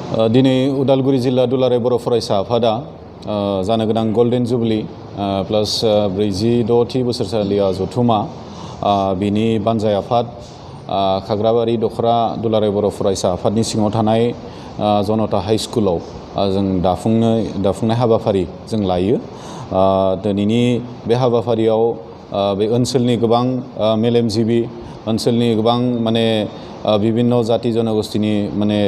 दिनै उदालगुरि जिल्ला दुलाराय बर' फरायसा आफादा जानो गोनां गल्डेन जुबली प्लास 46थि बोसोरसालिया जथुमा बिनि बानजाय आफाद खाग्राबारि दखरा दुलाराय बर' फरायसा आफादनि सिङाव थानाय जनता हाई स्कुलाव जों दाफुंनाय हाबाफारि जों लायो। दिनैनि बे हाबाफारियाव बे ओनसोलनि गोबां मेलेमजिबि ओनसोलनि गोबां माने विभिन्न जाति जनगोष्ठीनि माने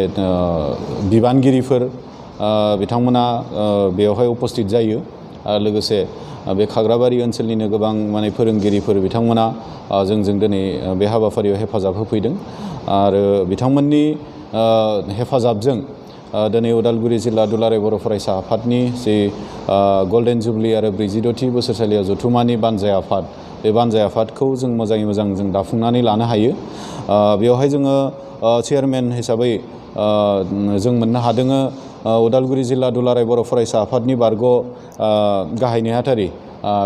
बिबानगिरिफोर बिथांमोना बेवहाय उपस्थित जायो। लोगोसे बे खाग्राबारि ओनसोलनिनो गोबां माने फोरोंगिरिफोर बिथांमोना जोंजों दिनै बे हाबाफारियाव हेफाजाब होफैदों आरो बिथांमोननि हेफाजाबजों दिनै उदालगुरि जिल्ला दुलाराय बर' फरायसा आफादनि जे गल्डेन जुबली आरो 46थि बोसोरसालिया जथुमानि बानजाय आफाद बे बानजाय आफादखौ जों मोजाङै मोजां जों दाफुंनानै लानो हायो। बेवहाय जोङो चेयारमेन हिसाबै जों मोननो हादों उदालगुरि जिल्ला दुलाराय बर' फरायसा आफादनि बारग' गाहाय नेहाथारि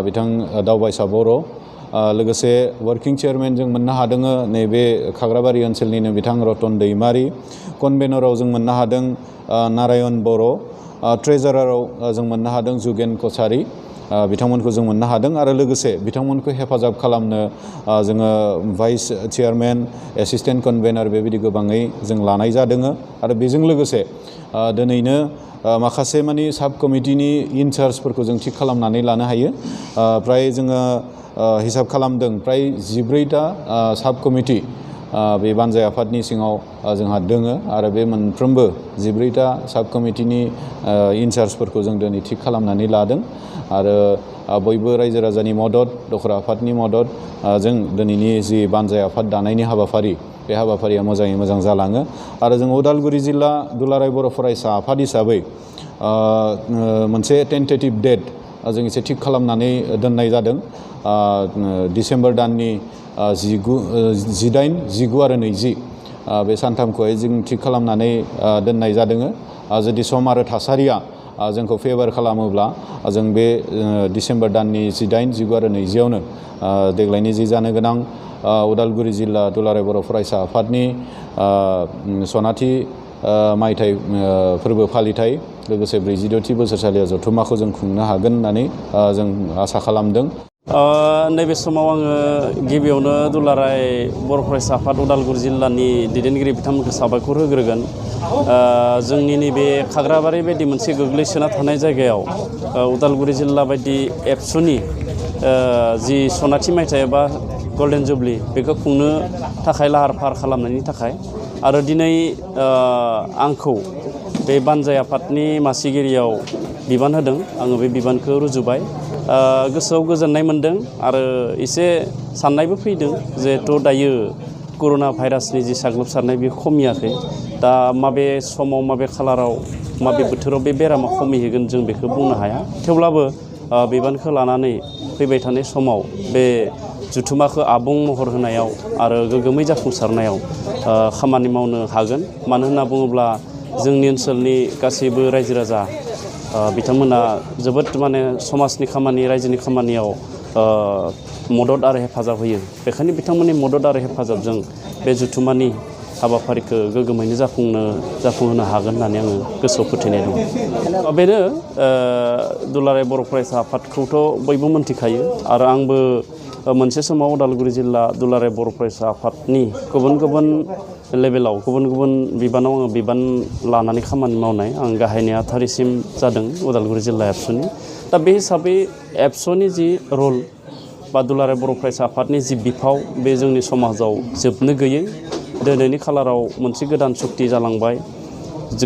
बिथां दावबायसा बर', लोगोसे वर्किं चेयारमेन जों मोननो हादों नैबे खाग्राबारि ओनसोलनिनो बिथां रतन दैमारि, कनभेनराव जों मोननो हादों नारायण बर', ट्रेजाराराव जों मोननो हादों जुगेन कछारी, बिथांमोनखौ जों मोननो हादों आरो लोगोसे बिथांमोनखौ हेफाजाब खालामनो जोङो भाइस चेयारमेन, एसिस्टेन्ट कनभेनर बेबायदि गोबाङै जों लानाय जादों आरो बेजों लोगोसे दिनैनो माखासे मानि साब कमिटिनि इनचार्जफोरखौ जों थिग खालामनानै लानो हायो। फ्राय जोङो हिसाब खालामदों फ्राय 14टा साब कमिटि बे बानजाय आफादनि सिङाव जोंहा दोङो आरो बे मोनफ्रोमबो 14टा साब कमिटिनि इनचार्जफोरखौ जों दिनै थिग खालामनानै लादों आरो बयबो रायजो राजानि मदद, दखरा आफादनि मदद जों दिनैनि जि बानजाय आफाद दानायनि हाबाफारि बे हाबाफारिया मोजाङै मोजां जालाङो आरो जों उदालगुरि जिल्ला दुलाराय बर' फरायसा आफाद हिसाबै मोनसे टेन्टेटिभ डेट जों एसे थिग खालामनानै दोननाय जादों। डिसेम्बर दाननि 18, 19 आरो 20 बे सानथामखौहाय जों थिग खालामनानै दोननाय जादों। जुदि सम आरो थासारिया जोंखौ फेभार खालामोब्ला जों बे डिसेम्बर दाननि 18, 19 आरो 20आवनो देग्लायनि जि जानो गोनां उदालगुरि जिल्ला दुलाराय बर' फरायसा आफादनि सनाथि मायथाइ फोरबो फालिथाय लोगोसे 46थि बोसोरसालिया जथुमाखौ जों खुंनो हागोन होननानै जों आसा खालामदों। नैबे समाव आङो गिबियावनो दुलाराय बर' फरायसा आफाद उदालगुरि जिल्लानि दैदेनगिरि बिथांमोनखौ साबायखर होग्रोगोन। जोंनि नैबे खाग्राबारि बायदि मोनसे गोग्लैसोना थानाय जायगायाव उदालगुरि जिल्ला बायदि एबसुनि जि सनाथि मायथाइ एबा गल्डेन जुबली बेखौ खुंनो थाखाय लाहार फाहार खालामनायनि थाखाय आरो दिनै आंखौ बे बानजाय आफादनि मासिगिरियाव बिबान होदों। आङो बे बिबानखौ रुजुबाय, गोसोआव गोजोननाय मोनदों आरो एसे साननायबो फैदों जिहेथु दायो कर'ना भाइरासनि जि साग्लोबसारनाय बे खमियाखै। दा माबे समाव माबे खालाराव माबे बोथोराव बे बेरामा खमिहैगोन जों बेखौ बुंनो हाया। थेवब्लाबो बिबानखौ लानानै फैबाय थानाय समाव बे जुथुमाखौ आबुं महर होनायाव आरो गोग्गोमै जाफुंसारनायाव खामानि मावनो हागोन। मानो होनना बुङोब्ला जोंनि ओनसोलनि गासैबो रायजो राजा बिथांमोना जोबोद माने समाजनि खामानि, रायजोनि खामानियाव मदद आरो हेफाजाब होयो। बेखायनो बिथांमोननि मदद आरो हेफाजाबजों बे जुथुमानि हाबाफारिखौ गोग्गोमैनो जाफुंहोनो हागोन होननानै आङो गोसोआव फोथायनाय दं। बेनो दुलाराय बर' फरायसा आफादखौथ' बयबो मोनथिखायो आरो आंबो मोनसे समाव उदालगुरि जिल्ला दुलाराय बर' फरायसा आफादनि गुबुन गुबुन लेभेलाव गुबुन गुबुन बिबानाव आङो बिबान लानानै खामानि मावनाय। आं गाहाय नेहाथारिसिम जादों उदालगुरि जिल्ला एबसुनि। दा बे हिसाबै एबसुनि जि रल बा दुलाराय बर' फरायसा आफादनि जि बिफाव बे जोंनि समाजाव जोबनो गैयै। दिनैनि खालाराव मोनसे गोदान सुक्ति जालांबाय।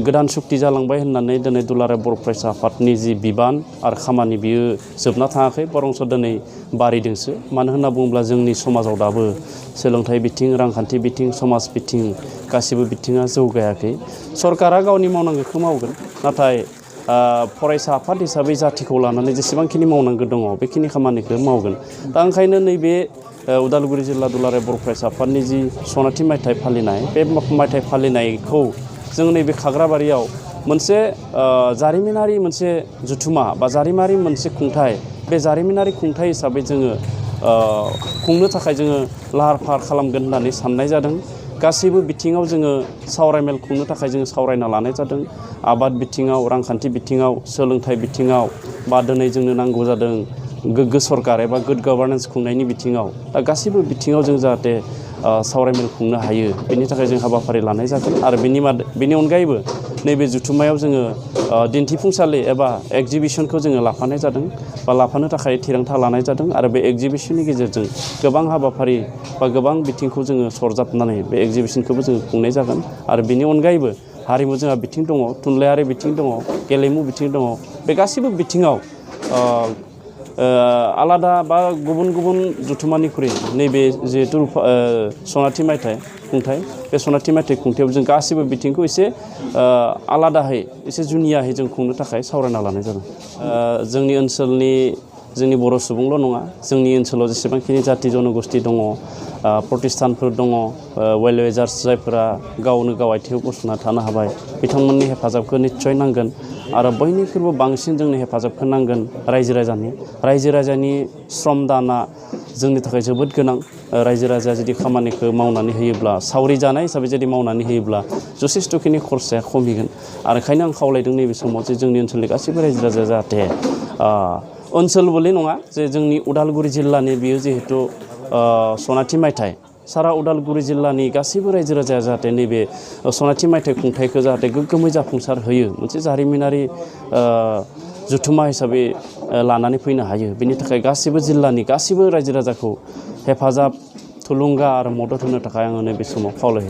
गोदान सुक्ति जालांबाय होननानै दिनै दुलाराय बर' फरायसा आफादनि जि बिबान आरो खामानि बियो जोबना थाङाखै, बरंस दिनै बारिदोंसो। मानो होनना बुङोब्ला जोंनि समाजाव दाबो सोलोंथाइ बिथिं, रांखान्थि बिथिं, समाज बिथिं गासिबो बिथिङा जौगायाखै। सरकारा गावनि मावनांगौखौ मावगोन, नाथाय फरायसा आफाद हिसाबै जाथिखौ लानानै जेसेबांखिनि मावनांगौ दङ बेखिनि खामानिखौ मावगोन। दा ओंखायनो नैबे उदालगुरि जिल्ला दुलाराय बर' फरायसा आफादनि जि सनाथि मायथाइ फालिनाय बे मायथाइ फालिनायखौ जों नैबे खाग्राबारियाव मोनसे जारिमिनारि मोनसे जुथुमा बा जारिमिनारि मोनसे खुंथाइ, बे जारिमिनारि खुंथाइ हिसाबै जोङो खुंनो थाखाय जोङो लाहार फाहार खालामगोन होननानै साननाय जादों। गासैबो बिथिङाव जोङो सावरायमेल खुंनो थाखाय जोङो सावरायना लानाय जादों। आबाद बिथिङाव, रांखान्थि बिथिङाव, सोलोंथाइ बिथिङाव, बा दिनै जोंनो नांगौ जादों गोग्गो सरकार एबा गुड गभार्नेन्स खुंनायनि बिथिङाव। दा गासैबो बिथिङाव जों जाहाथे सावरायमेल खुंनो हायो, बेनि थाखाय जों हाबाफारि लानाय जागोन। आरो बेनि अनगायैबो नैबे जथुम्मायाव जोङो दिन्थिफुंसालि एबा एक्जिबिसनखौ जोङो लाफानाय जादों बा लाफानो थाखाय थिरांथा लानाय जादों। आरो बे एक्जिबिसननि गेजेरजों गोबां हाबाफारि बा गोबां बिथिंखौ जोङो सरजाबनानै बे एक्जिबिसनखौबो जोङो खुंनाय जागोन। आरो बेनि अनगायैबो हारिमु जोंहा बिथिं दङ, थुनलाइयारि बिथिं दङ, गेलेमु बिथिं दङ। बे गासैबो बिथिङाव आलादा बा गुबुन गुबुन जथुम्मानिख्रुइ नैबे जिहेथु सनाथि मायथाइ खुंथाइ, बे सनाथि मायथाइ खुंथायाव जों गासैबो बिथिंखौ एसे आलादाहै, एसे जुनियाहै जों खुंनो थाखाय सावरायना लानाय जादों। जोंनि ओनसोलनि जोंनि बर' सुबुंल' नङा, जोंनि ओनसोलाव जेसेबांखिनि जाथि जन'गोष्ठि दङ, प्रतिष्ठानफोर दङ, वेल विजार्स जायफोरा गावनो गाव आथिङाव गसंना थानो हाबाय, बिथांमोननि हेफाजाबखौ निस्सय नांगोन। आरो बयनिख्रुइबो बांसिन जोंनो हेफाजाबखौ नांगोन रायजो राजानि श्रम दाना जोंनि थाखाय जोबोद गोनां। रायजो राजाया जुदि खामानिखौ मावनानै होयोब्ला, सावरि जानाय हिसाबै जुदि मावनानै होयोब्ला जथेस्थ'खिनि खरसाया खमिगोन। आरो ओंखायनो आं खावलायदों नैबे समाव जे जोंनि ओनसोलनि गासैबो रायजो राजाया जाहाथे ओनसोलबोल' नङा, जे जोंनि उदालगुरि जिल्लानि बियो जिहेथु सनाथि मायथाइ, सारा उदालगुरि जिल्लानि गासैबो रायजो राजाया जाहाथे नैबे सनाथि मायथाइ खुंथाइखौ जाहाथे गोग्गोमै जाफुंसार होयो, मोनसे जारिमिनारि जथुम्मा हिसाबै लानानै फैनो हायो। बेनि थाखाय गासैबो जिल्लानि गासैबो रायजो राजाखौ हेफाजाब, थुलुंगा आरो मदद होनो थाखाय आङो नैबे समाव खावलायहरो।